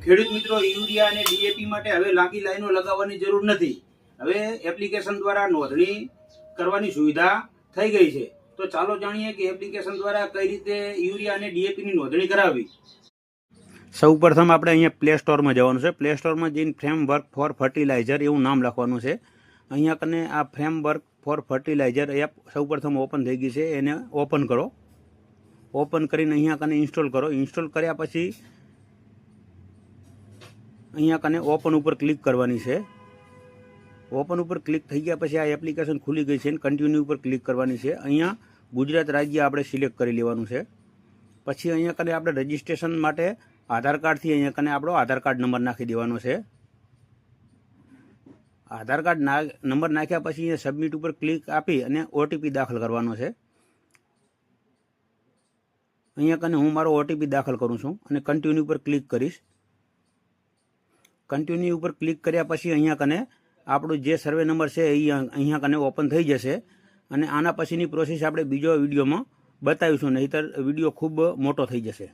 ખેડૂત મિત્રો, યુરિયા અને ડીએપી માટે હવે લાંબી લાઈનો લગાવવાની જરૂર નથી. હવે એપ્લિકેશન દ્વારા નોંધણી કરવાની સુવિધા થઈ ગઈ છે. તો ચાલો જાણીએ કે એપ્લિકેશન દ્વારા કઈ રીતે યુરિયા અને ડીએપીની નોંધણી કરાવવી. સૌ પ્રથમ આપણે અહીંયા પ્લે સ્ટોરમાં જવાનું છે. પ્લે સ્ટોરમાં જઈને ફ્રેમવર્ક ફોર ફર્ટિલાઇઝર એવું નામ લખવાનું છે. અહીંયા કને આ ફ્રેમવર્ક ફોર ફર્ટિલાઇઝર એપ સૌ પ્રથમ ઓપન થઈ ગઈ છે. એને ઓપન કરો. ઓપન કરીને અહીંયા કને ઇન્સ્ટોલ કરો. ઇન્સ્ટોલ કર્યા પછી અહીંયા કને ઓપન ઉપર ક્લિક કરવાની છે. ઓપન ઉપર ક્લિક થઈ ગયા પછી આ એપ્લિકેશન ખુલી ગઈ છે અને કન્ટિન્યુ ઉપર ક્લિક કરવાની છે. અહીંયા ગુજરાત રાજ્ય આપણે સિલેક્ટ કરી લેવાનું છે. પછી અહીંયા કને આપણે રજિસ્ટ્રેશન માટે આધાર કાર્ડથી અહીંયા કને આપણો આધાર કાર્ડ નંબર નાખી દેવાનો છે. આધાર કાર્ડ નંબર નાખ્યા પછી અહીંયા સબમિટ ઉપર ક્લિક આપી અને ઓટીપી દાખલ કરવાનો છે. અહીંયા કને હું મારો ઓટીપી દાખલ કરું છું અને કન્ટિન્યુ ઉપર ક્લિક કરીશ. કન્ટિન્યુ ઉપર ક્લિક કર્યા પછી અહીંયા કને આપણું જે સર્વે નંબર છે એ અહીંયા કને ઓપન થઈ જશે અને આના પછીની પ્રોસેસ આપણે બીજો વિડીયોમાં બતાવીશું, નહીંતર વિડીયો ખૂબ મોટો થઈ જશે.